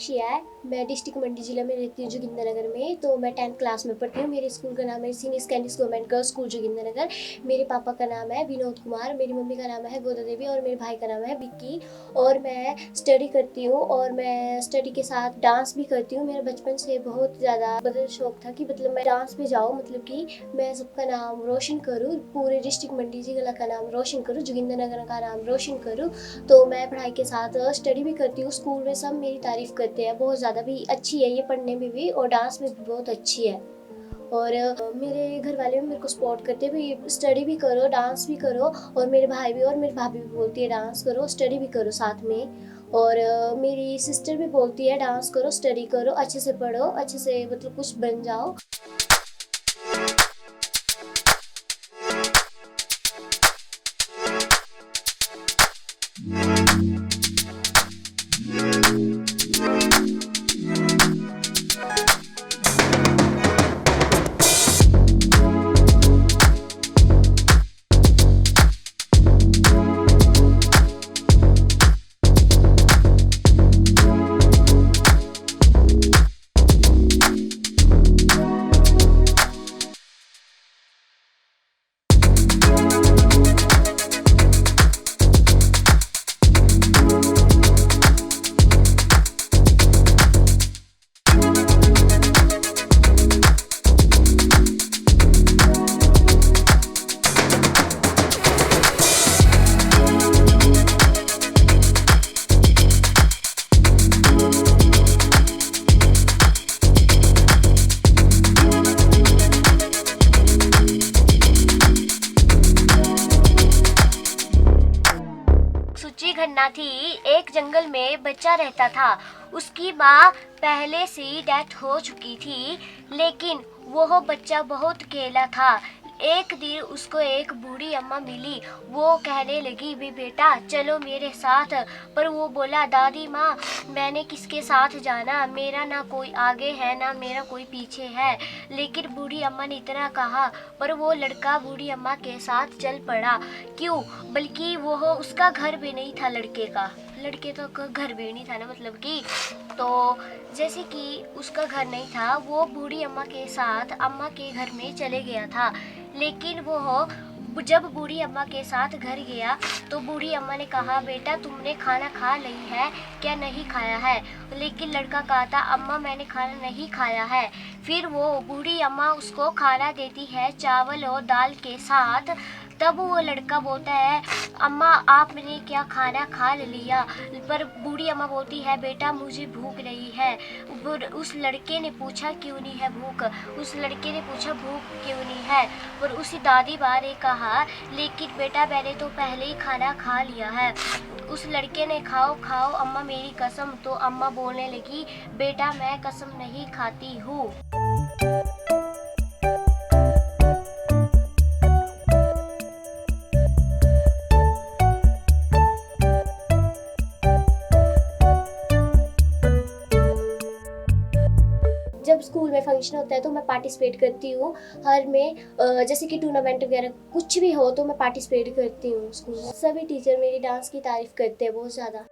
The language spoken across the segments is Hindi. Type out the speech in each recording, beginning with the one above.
साक्षी है। मैं डिस्ट्रिक्ट मंडी जिला में रहती हूँ, जोगिंद्रनगर में। तो मैं 10th क्लास में पढ़ती हूँ। मेरे स्कूल का नाम है senior secondary government girls school Jogindernagar. मेरे पापा का नाम है विनोद कुमार, मेरी मम्मी का नाम है गोदा देवी और मेरे भाई का नाम है विक्की। और मैं स्टडी करती हूँ और मैं स्टडी के साथ डांस भी करती हूँ। मेरा बचपन से बहुत ज़्यादा मतलब शौक था कि मतलब मैं डांस में जाऊँ, मतलब कि मैं सबका नाम रोशन करूँ, पूरे डिस्ट्रिक्ट मंडी जिला का नाम रोशन करूँ, जोगिंद्रनगर का नाम रोशन करूँ। तो मैं पढ़ाई के साथ स्टडी भी करती हूँ। स्कूल में सब मेरी तारीफ़ करते हैं, बहुत ज़्यादा भी अच्छी है ये पढ़ने में भी और डांस में भी बहुत अच्छी है। और मेरे घर वाले भी मेरे को सपोर्ट करते हैं, भाई स्टडी भी करो, डांस भी करो। और मेरे भाई भी और मेरी भाभी भी बोलती है डांस करो, स्टडी भी करो साथ में। और मेरी सिस्टर भी बोलती है डांस करो, स्टडी करो, अच्छे से पढ़ो, अच्छे से मतलब कुछ बन जाओ। सच्ची घटना थी। एक जंगल में बच्चा रहता था। उसकी माँ पहले से ही डेथ हो चुकी थी, लेकिन वो बच्चा बहुत अकेला था। एक दिन उसको एक बूढ़ी अम्मा मिली। वो कहने लगी, भी बेटा चलो मेरे साथ। पर वो बोला, दादी माँ मैंने किसके साथ जाना, मेरा ना कोई आगे है ना मेरा कोई पीछे है। लेकिन बूढ़ी अम्मा ने इतना कहा, पर वो लड़का बूढ़ी अम्मा के साथ चल पड़ा। क्यों, बल्कि वो उसका घर भी नहीं था लड़के का, लड़के तो का घर भी नहीं था ना, मतलब कि तो जैसे कि उसका घर नहीं था, वो बूढ़ी अम्मा के साथ अम्मा के घर में चले गया था। लेकिन वो जब बूढ़ी अम्मा के साथ घर गया तो बूढ़ी अम्मा ने कहा, बेटा तुमने खाना खा ली है क्या, नहीं खाया है। लेकिन लड़का कहता, अम्मा मैंने खाना नहीं खाया है। फिर वो बूढ़ी अम्मा उसको खाना देती है चावल और दाल के साथ। तब वो लड़का बोलता है, अम्मा आपने क्या खाना खा लिया। पर बूढ़ी अम्मा बोलती है, बेटा मुझे भूख नहीं है। उस लड़के ने पूछा, क्यों नहीं है भूख। उस लड़के ने पूछा, भूख क्यों नहीं है। पर उसी दादी माँ ने कहा, लेकिन बेटा मैंने तो पहले ही खाना खा लिया है। उस लड़के ने खाओ खाओ अम्मा मेरी कसम। तो अम्मा बोलने लगी, बेटा मैं कसम नहीं खाती हूँ। जब स्कूल में फंक्शन होता है तो मैं पार्टिसिपेट करती हूँ हर में। जैसे कि टूर्नामेंट वगैरह कुछ भी हो तो मैं पार्टिसिपेट करती हूँ स्कूल में। सभी टीचर मेरी डांस की तारीफ करते हैं बहुत ज़्यादा।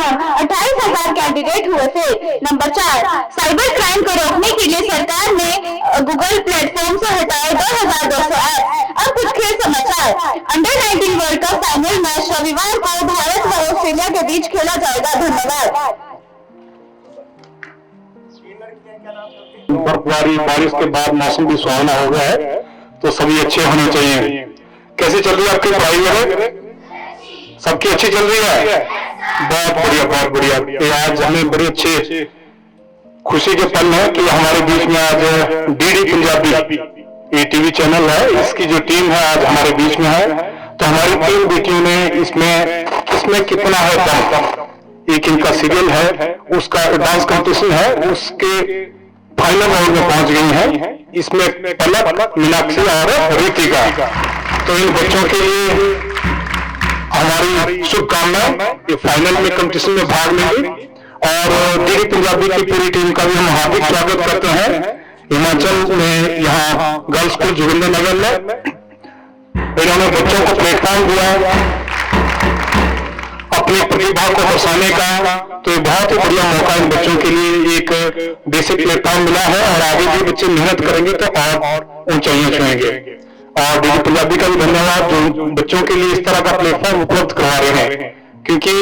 तमाम 28,000 कैंडिडेट हुए थे। नंबर 4, साइबर क्राइम को रोकने के लिए सरकार ने गूगल प्लेटफॉर्म से हटाए 2,200 ऐप। अब कुछ खेल समाचार। Under 19 world cup final match रविवार को भारत व ऑस्ट्रेलिया के बीच खेला जाएगा। धन्यवाद। बर्फबारी बारिश के बाद मौसम भी सुहावना हो गया है, तो सभी अच्छे होने चाहिए। कैसे चल रही है आपकी पढ़ाई वगैरह? सबकी अच्छी चल रही है? बहुत बढ़िया, बहुत बढ़िया। ये आज हमें बड़े अच्छे खुशी के पल है कि हमारे बीच में आज डीडी पंजाबी ये टीवी चैनल है, इसकी जो टीम है आज हमारे बीच में है। तो हमारी 3 बेटियों ने इसमें कितना है दम, एक इनका सीरियल है, उसका डांस कंपटीशन है, उसके फाइनल राउंड में पहुंच गई हैं। इसमें पलक, मीनाक्षी और रितिका। तो इन बच्चों के लिए हमारी शुभकामनाएं, ये फाइनल में कंपटीशन में भाग लेंगे। और डीडी पंजाबी की पूरी टीम का भी हम हार्दिक स्वागत करते हैं। हिमाचल में यहाँ गर्ल्स स्कूल जोगिंद्र नगर में इन्होंने बच्चों को प्लेटफॉर्म दिया अपनी प्रतिभा को दर्शाने का, तो ये बहुत ही बढ़िया मौका इन बच्चों के लिए एक बेसिक प्लेटफॉर्म मिला है। और आगे भी बच्चे मेहनत करेंगे तो और ऊंचाइयां छुएंगे। और डीडी पंजाबी का भी धन्यवाद जो बच्चों के लिए इस तरह का प्लेटफॉर्म उपलब्ध करवा रहे हैं, क्योंकि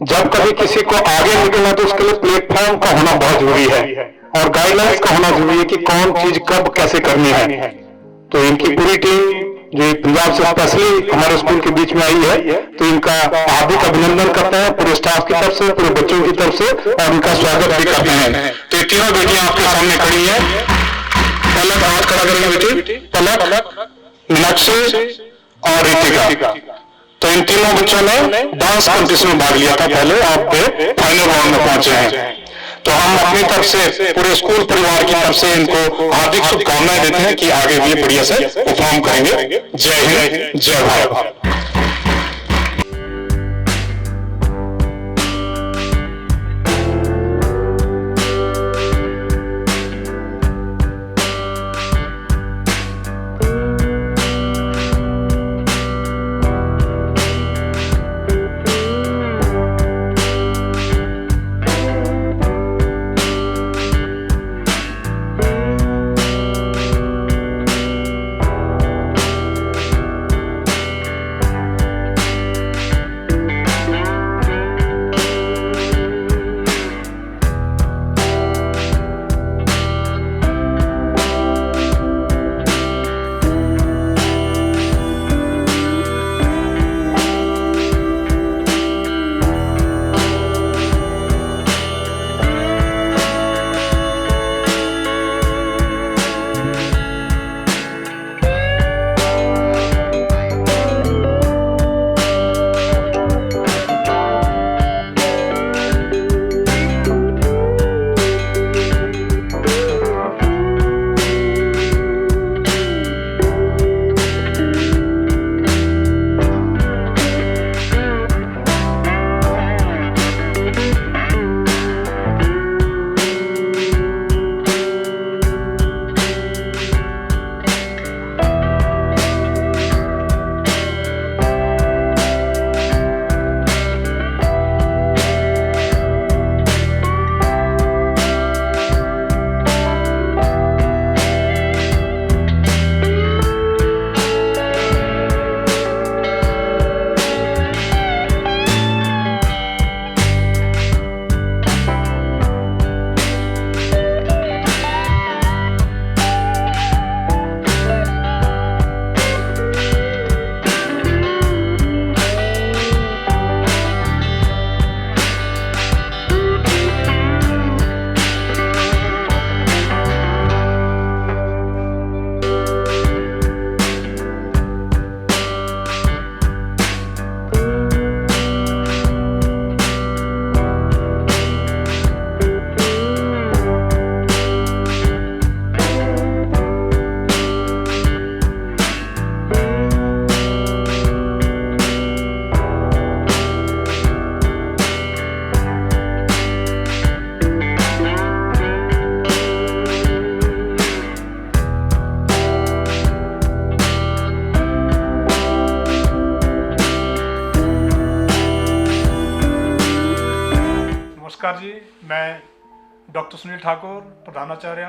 जब कभी किसी को आगे निकलना तो उसके लिए प्लेटफॉर्म का होना बहुत जरूरी है और गाइडलाइंस का होना जरूरी है कि कौन चीज कब कैसे करनी है। तो इनकी पूरी टीम जो पंजाब से स्पेशली हमारे स्कूल के बीच में आई है, तो इनका हार्दिक अभिनंदन करते हैं पूरे स्टाफ की तरफ से, पूरे बच्चों की तरफ से, और इनका स्वागत भी करते हैं। तो ये तीनों बेटियां आपके सामने खड़ी हैं। पलक, हाथ खड़ा करेंगे बेटी, पलक, मीनाक्षी और रितिका। तो इन तीनों बच्चों ने डांस कॉम्पिटिशन में भाग लिया था पहले, आप फाइनल राउंड में पहुंचे हैं। तो हम अपनी तरफ से पूरे स्कूल परिवार की तरफ से इनको हार्दिक शुभकामनाएं देते हैं कि आगे भी बढ़िया से परफॉर्म करेंगे। जय हिंद, जय भारत। नमस्कार जी, मैं डॉक्टर सुनील ठाकुर, प्रधानाचार्य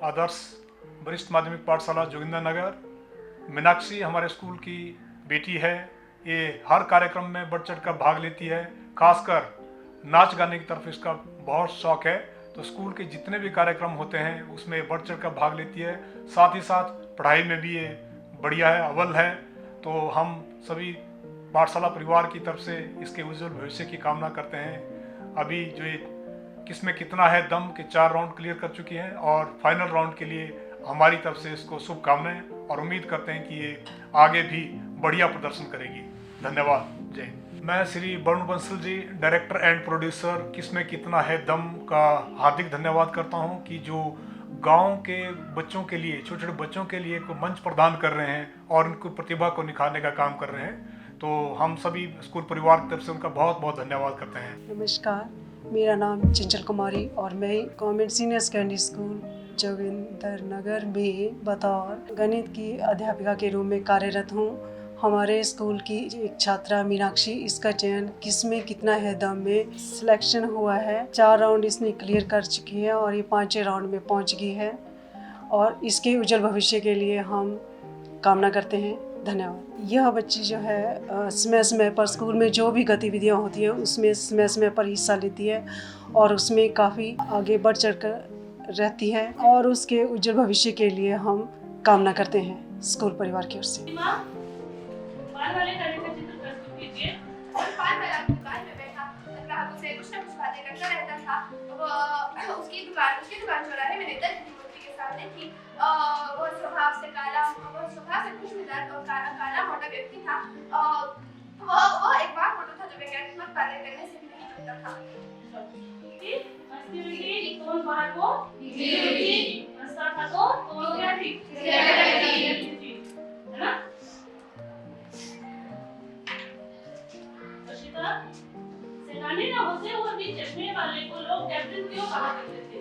आदर्श वरिष्ठ माध्यमिक पाठशाला जोगिंदर नगर। मीनाक्षी हमारे स्कूल की बेटी है। ये हर कार्यक्रम में बढ़ चढ़ कर भाग लेती है, खासकर नाच गाने की तरफ इसका बहुत शौक है। तो स्कूल के जितने भी कार्यक्रम होते हैं उसमें बढ़ चढ़ कर भाग लेती है। साथ ही साथ पढ़ाई में भी ये बढ़िया है, अव्वल है। तो हम सभी पाठशाला परिवार की तरफ से इसके उज्जवल भविष्य की कामना करते हैं। अभी जो ये किसमें कितना है दम के 4 राउंड क्लियर कर चुकी है और फाइनल राउंड के लिए हमारी तरफ से इसको शुभकामनाएं और उम्मीद करते हैं कि ये आगे भी बढ़िया प्रदर्शन करेगी। धन्यवाद। जय हिंद। मैं Shri Varun Bansal ji, director and producer किसमें कितना है दम का हार्दिक धन्यवाद करता हूं कि जो गांव के बच्चों के लिए, छोटे छोटे बच्चों के लिए को मंच प्रदान कर रहे हैं और उनको प्रतिभा को निखारने का काम कर रहे हैं। तो हम सभी स्कूल परिवार की तरफ से उनका बहुत बहुत धन्यवाद करते हैं। नमस्कार, मेरा नाम चंचल कुमारी और मैं government senior secondary school Joginder Nagar में बतौर गणित की अध्यापिका के रूप में कार्यरत हूँ। हमारे स्कूल की एक छात्रा मीनाक्षी, इसका चयन किसमें कितना है दम में सिलेक्शन हुआ है। 4 राउंड इसने क्लियर कर चुकी है और ये 5वें राउंड में पहुँच गई है और इसके उज्जवल भविष्य के लिए हम कामना करते हैं। धन्यवाद। यह बच्ची जो है समय समय पर स्कूल में जो भी गतिविधियां होती हैं उसमें समय समय पर हिस्सा लेती है और उसमें काफ़ी आगे बढ़ चढ़ कर रहती है और उसके उज्जवल भविष्य के लिए हम कामना करते हैं स्कूल परिवार की ओर से। दुकान वाले खाने का चित्र प्रस्तुत कीजिए। दुकान वाला दुकान में बैठा ग्राहकों से कुछ न कुछ बातें करता रहता था। वो उसकी दुकान चौराहे में नेताजी की मूर्ति के सामने थी। वो स्वभाव से खुश मिजाज और काला मोटा व्यक्ति था। वो एक बार फोटो था जो वैज्ञानिक बातें करने से भी नहीं चूकता था। हंसती हुई कौन बाहर को हंसता था तो क्या थी, है ना? सेनानी न होते हुए भी चश्मे वाले को लोग कैप्टन क्यों कहा करते थे?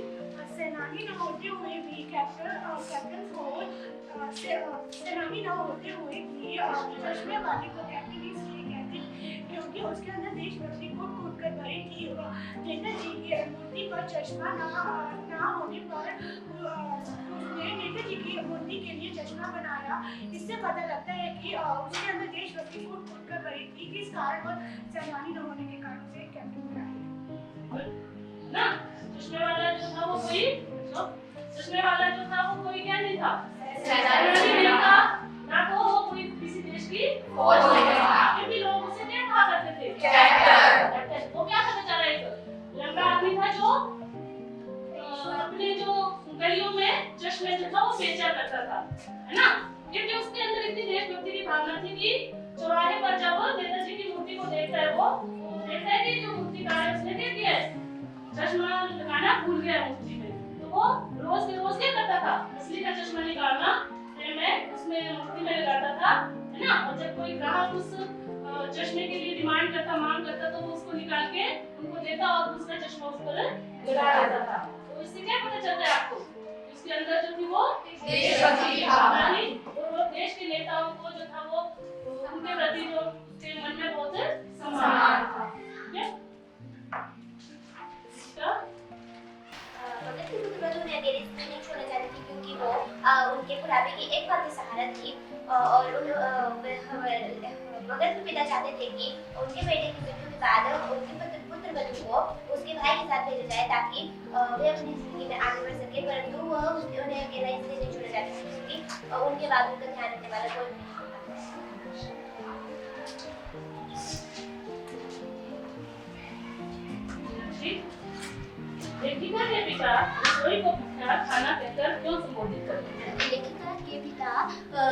सेनानी न होते हुए भी कैप्टन को सेनानी न होते हुए भी चश्मे वाले को कैप्टन इसलिए कहते क्योंकि उसके अंदर देशभक्ति कूट कर भरी थी। नेताजी की मूर्ति पर चश्मा ना होने पर उसने नेताजी की मूर्ति के लिए चश्मा बनाया। इससे पता लगता है कि उसके अंदर देशभक्ति कूट कर भरी थी, किस कारण वो सेनानी न होने के कारण से कैप्टन बनाया ना। चश्मे वाला जो था वो कोई क्या नहीं था, सेनानी नहीं था, ना तो वो कोई किसी देश की फौज में था। फिर भी लोग उसे क्या कहा करते थे, कैप्टन। वो क्या था बेचारा, एक लंबा आदमी था जो अपने जो गलियों में चश्मे जो था वो बेचा करता था, है ना। क्योंकि उसके अंदर इतनी देशभक्ति की भावना थी कि चौराहे पर जब नेताजी की मूर्ति को देखता है वो देखता है कि जो मूर्तिकार है उसने क्या किया है, चश्मा लगाना भूल गया मूर्ति में। तो वो रोज के रोज क्या करता था, असली का चश्मा निकालना में उसमें मूर्ति में लगाता था, है ना। और जब कोई ग्राहक उस चश्मे के लिए डिमांड करता, मांग करता, तो वो उसको निकाल के उनको देता और दूसरा चश्मा उस पर लगा देता था। तो इससे क्या पता चलता है आपको, उसके अंदर जो थी वो देशभक्ति की भावना थी और वो देश के नेताओं को जो था वो उनके प्रति जो उसके मन में बहुत सम्मान था। क्योंकि वो उनके बुढ़ापे की एकमात्र सहारा थी और भगत पिता चाहते थे कि उनके बेटे की मृत्यु के बाद उनके पुत्र बधू को उसके भाई के साथ भेजा जाए ताकि वे अपनी जिंदगी में आगे बढ़ सके, परंतु वह उन्हें अकेला इसलिए नहीं छोड़ा जाता क्योंकि उनके बाद उनका ध्यान रखने वाला कोई नहीं लेखिका के पिता रसोई को खाना कहकर क्यों संबोधित करते हैं? लेखिका के पिता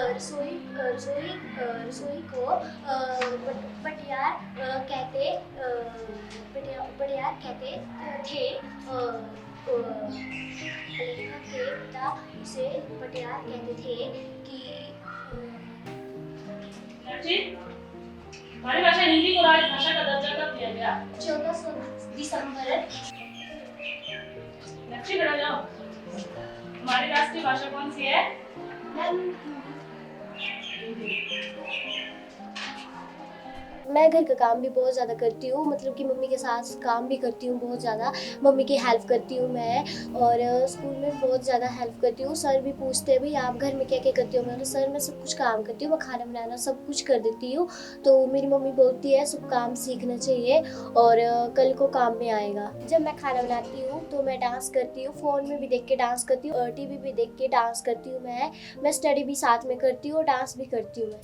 रसोई को पटियार कहते थे। लेखिका के पिता उसे पटियार कहते थे कि हमारी भाषा हिंदी को राजभाषा का दर्जा कब दिया गया? 14 दिसंबर। लक्ष्य खड़ा जाओ। हमारी राष्ट्रीय भाषा कौन सी है? मैं घर का काम भी बहुत ज़्यादा करती हूँ, मतलब कि मम्मी के साथ काम भी करती हूँ बहुत ज़्यादा। मम्मी की हेल्प करती हूँ मैं, और स्कूल में बहुत ज़्यादा हेल्प करती हूँ। सर भी पूछते हैं भाई आप घर में क्या क्या करती हो। मैं सर मैं सब कुछ काम करती हूँ, मैं खाना बनाना सब कुछ कर देती हूँ। तो मेरी मम्मी बोलती है सब काम सीखना चाहिए और कल को काम में आएगा। जब मैं खाना बनाती हूँ तो मैं डांस करती हूँ, फ़ोन में भी देख के डांस करती हूँ और टीवी भी देख के डांस करती हूँ। मैं स्टडी भी साथ में करती हूँ और डांस भी करती हूँ मैं।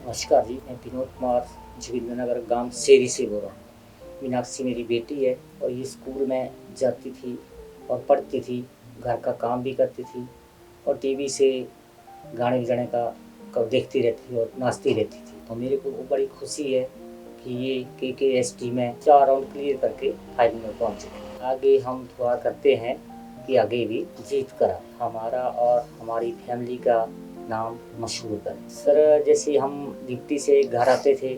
नमस्कार जी, मैं विनोद कुमार जोगिंद्रनगर गांव शेरी से बोल रहा हूँ। मीनाक्षी मेरी बेटी है और ये स्कूल में जाती थी और पढ़ती थी, घर का काम भी करती थी और टीवी से गाने बजाने का देखती रहती थी और नाचती रहती थी। तो मेरे को बड़ी खुशी है कि ये KKST में 4 राउंड क्लियर करके फाइनल में पहुँच चुके। आगे हम दुआ करते हैं कि आगे भी जीत कर हमारा और हमारी फैमिली का नाम मशहूर करें। सर, जैसे हम ड्यूटी से घर आते थे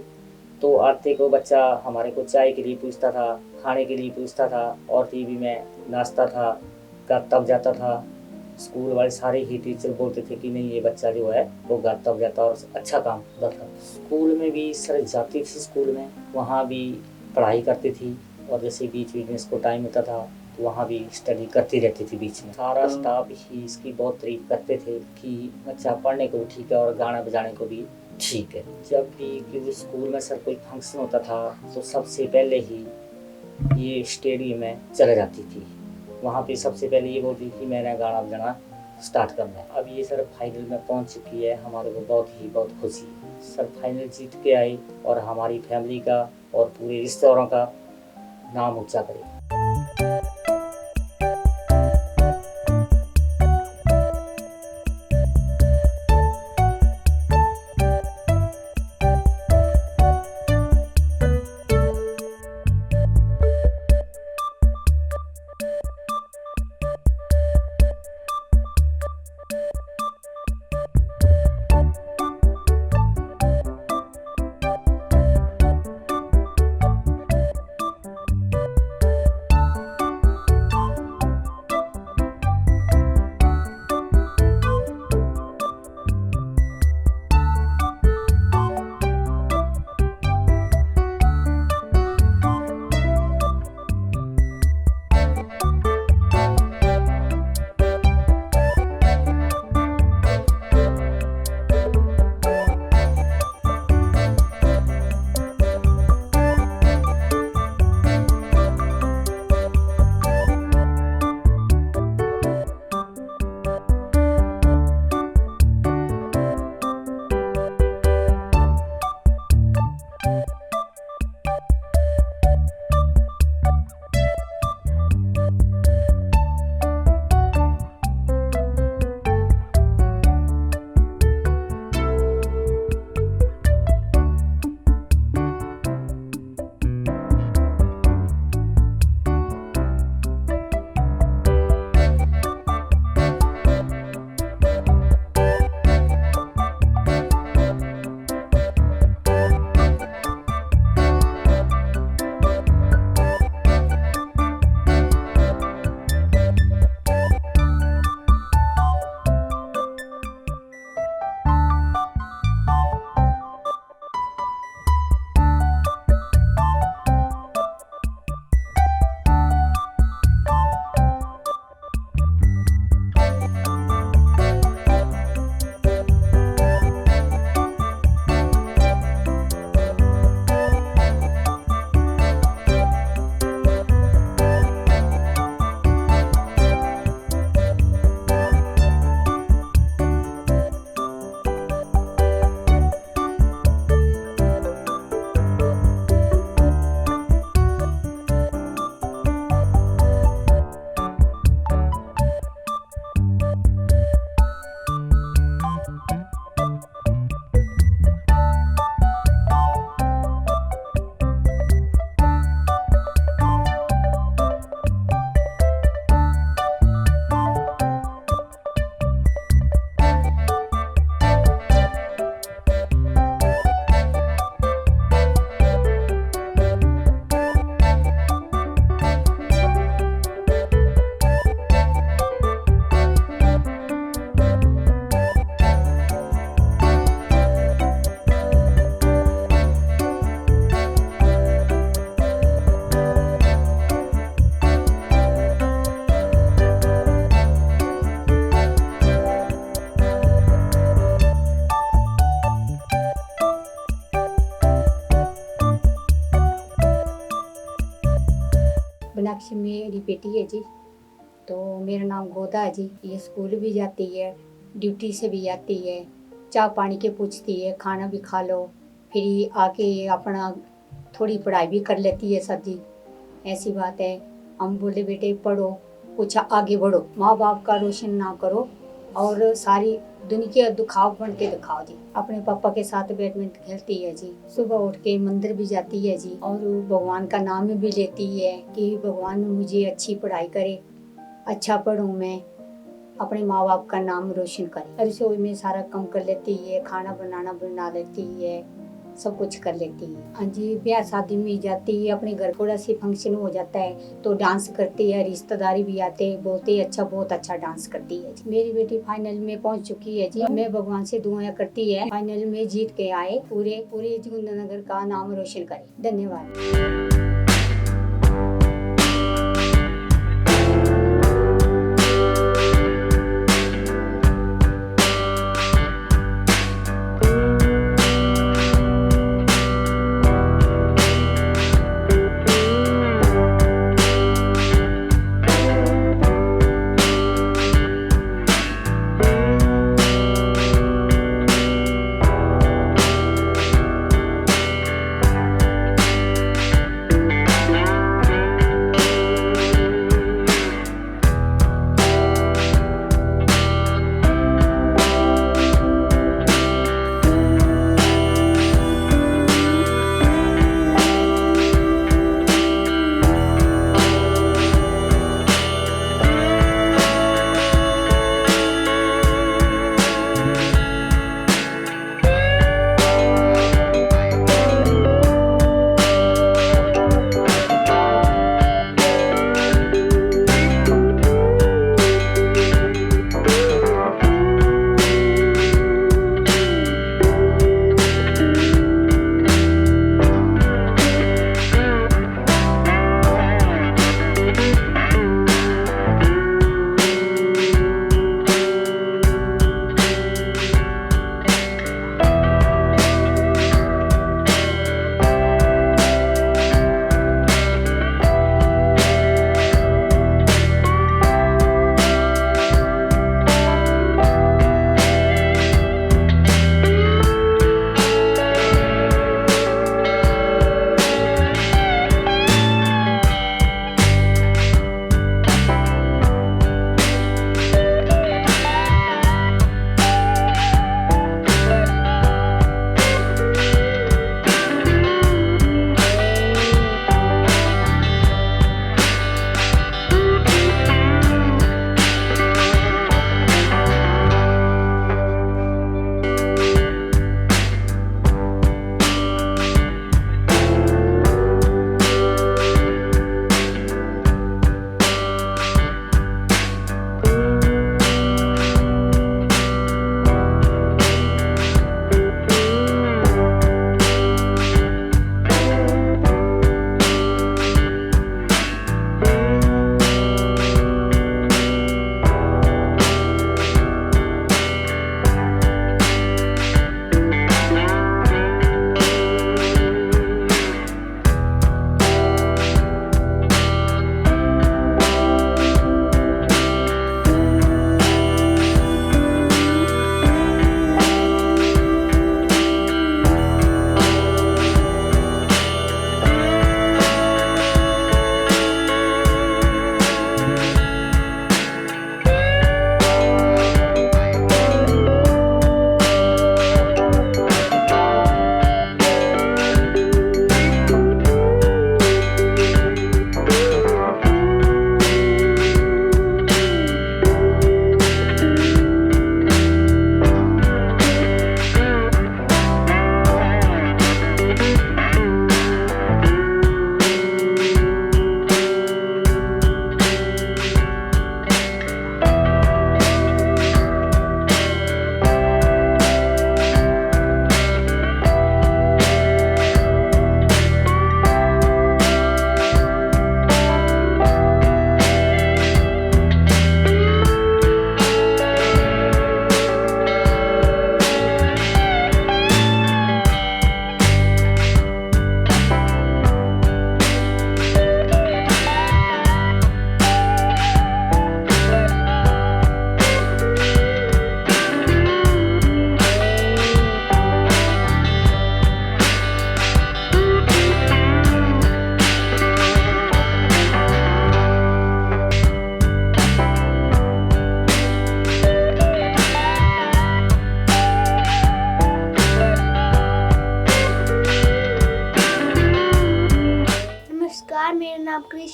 तो आते को बच्चा हमारे को चाय के लिए पूछता था, खाने के लिए पूछता था और टीवी में नाचता था, गाता जाता था। स्कूल वाले सारे ही टीचर बोलते थे कि नहीं, ये बच्चा जो है वो गाता जाता और अच्छा काम करता था। स्कूल में भी सर जाती थी, स्कूल में वहाँ भी पढ़ाई करती थी और जैसे बीच बीच में इसको टाइम होता था तो वहाँ भी स्टडी करती रहती थी बीच में। सारा स्टाफ ही इसकी बहुत तारीफ करते थे कि बच्चा पढ़ने को भी ठीक है और गाना बजाने को भी ठीक है। जब भी क्योंकि स्कूल में सर कोई फंक्शन होता था तो सबसे पहले ही ये स्टेडियम में चले जाती थी। वहाँ पे सबसे पहले ये बोलती थी मैंने गाना बजाना स्टार्ट करना है। अब ये सर फाइनल में पहुँच चुकी है, हमारे को बहुत खुशी है। सर फाइनल जीत के आई और हमारी फैमिली का और पूरे रिश्तेदारों का नाम ऊंचा करे। मीनाक्षी मेरी बेटी है जी। तो मेरा नाम गोदा है जी। ये स्कूल भी जाती है, ड्यूटी से भी आती है, चाय पानी के पूछती है, खाना भी खा लो, फिर आके अपना थोड़ी पढ़ाई भी कर लेती है सर जी। ऐसी बात है। हम बोले बेटे पढ़ो, कुछ आगे बढ़ो, माँ बाप का रोशन ना करो और सारी दुनिया दिखाओ बन के दिखाओ जी। अपने पापा के साथ बैडमिंटन खेलती है जी, सुबह उठ के मंदिर भी जाती है जी, और भगवान का नाम भी लेती है कि भगवान मुझे अच्छी पढ़ाई करे, अच्छा पढ़ूं, मैं अपने माँ बाप का नाम रोशन करे। रसोई में सारा काम कर लेती है, खाना बनाना बना लेती है, सब कुछ कर लेती है। हाँ जी, ब्याह शादी में जाती है, अपने घर कोड़ा से फंक्शन हो जाता है तो डांस करती है, रिश्तेदारी भी आते हैं, बोलते हैं अच्छा, बहुत अच्छा डांस करती है। मेरी बेटी फाइनल में पहुंच चुकी है जी। मैं भगवान से दुआएं करती है फाइनल में जीत के आए, पूरे जोगिंदरनगर का नाम रोशन करे। धन्यवाद।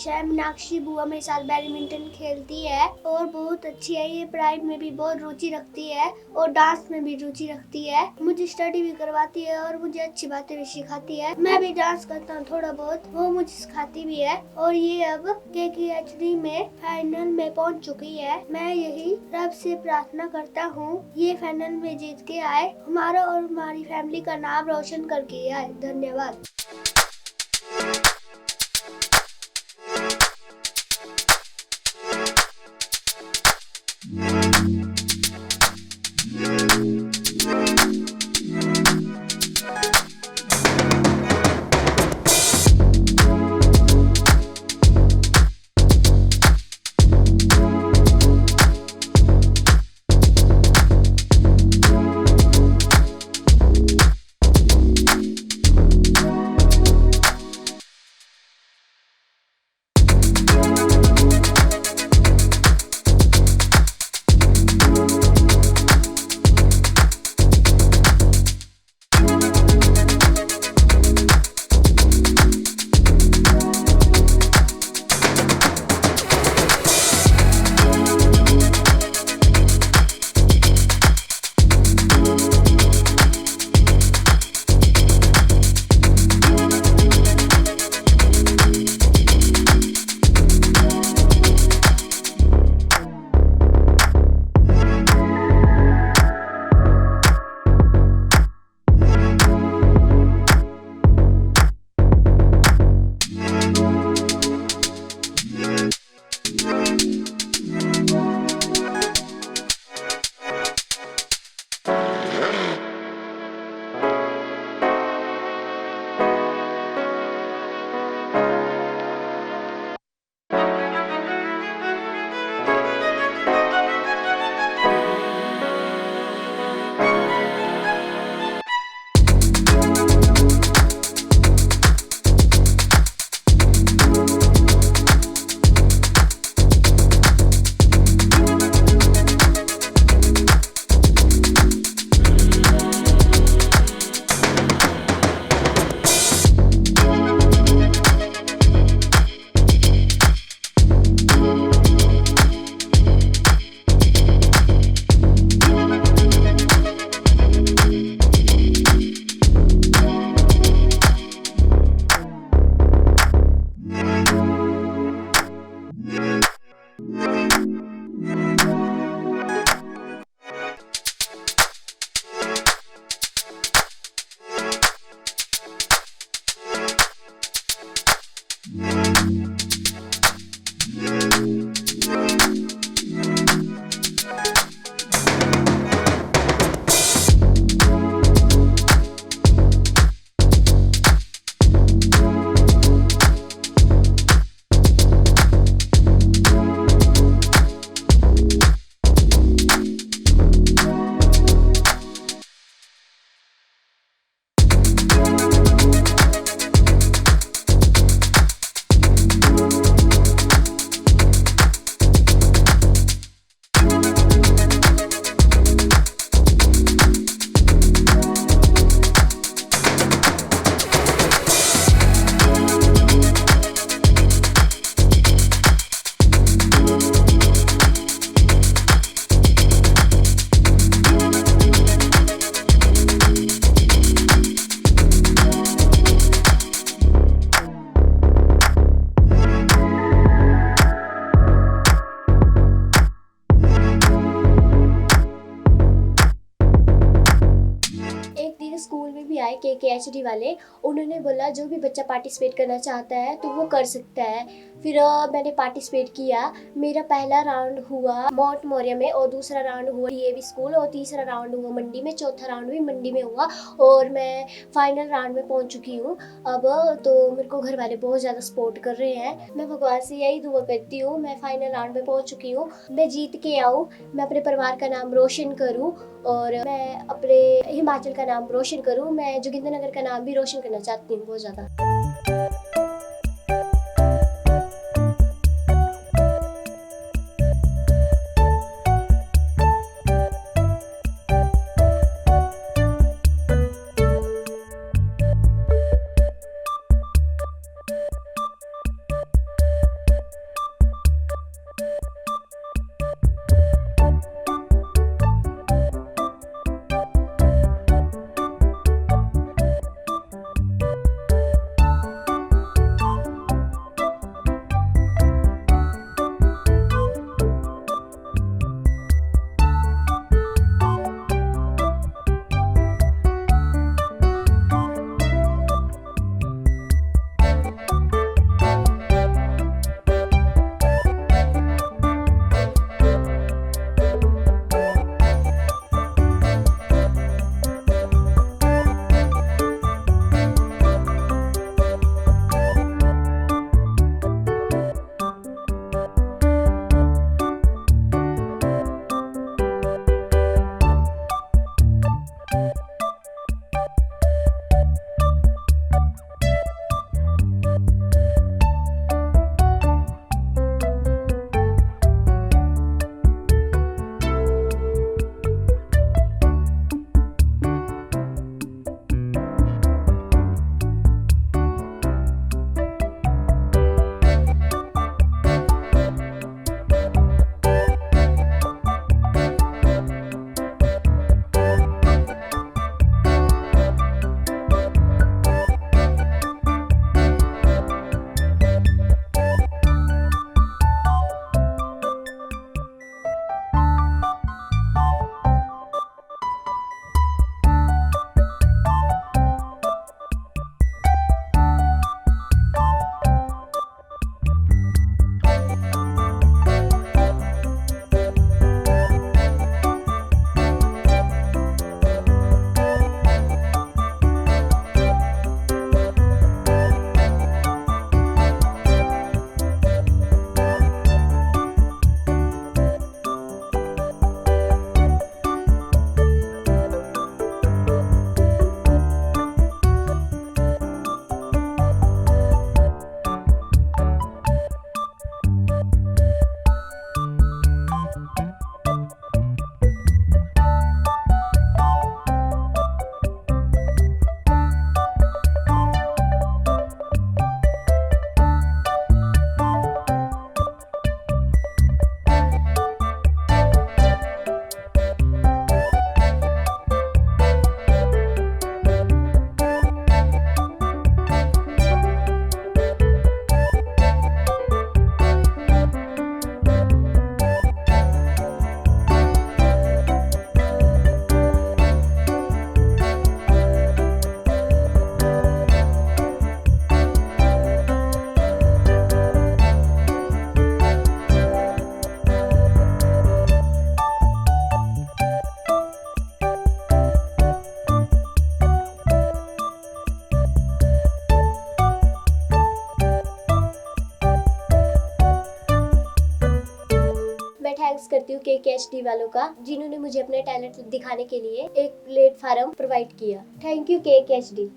है। मीनाक्षी बुआ मेरे साथ बैडमिंटन खेलती है और बहुत अच्छी है। ये पढ़ाई में भी बहुत रुचि रखती है और डांस में भी रुचि रखती है। मुझे स्टडी भी करवाती है और मुझे अच्छी बातें भी सिखाती है। मैं भी डांस करता हूँ थोड़ा बहुत, वो मुझे सिखाती भी है। और ये अब KKHD में फाइनल में पहुँच चुकी है। मैं यही रब से प्रार्थना करता हूँ ये फाइनल में जीत के आए, हमारा और हमारी फैमिली का नाम रोशन करके आए। धन्यवाद। आए KKHD वाले, उन्होंने बोला जो भी बच्चा पार्टिसिपेट करना चाहता है तो वो कर सकता है। फिर मैंने पार्टिसिपेट किया। मेरा पहला राउंड हुआ माउंट मौर्य में और दूसरा राउंड हुआ DAV स्कूल और तीसरा राउंड हुआ मंडी में, चौथा राउंड भी मंडी में हुआ और मैं फाइनल राउंड में पहुंच चुकी हूँ अब। तो मेरे को घर वाले बहुत ज़्यादा सपोर्ट कर रहे हैं। मैं भगवान से यही दुआ करती हूँ मैं फाइनल राउंड में पहुंच चुकी हूँ, मैं जीत के आऊँ, मैं अपने परिवार का नाम रोशन करूँ और मैं अपने हिमाचल का नाम रोशन करूँ। मैं जोगिंद्रनगर का नाम भी रोशन करना चाहती हूँ बहुत ज़्यादा। थैंक्स करती हूँ KKHD वालों का, जिन्होंने मुझे अपने टैलेंट दिखाने के लिए एक प्लेटफॉर्म प्रोवाइड किया। Thank you KKHD।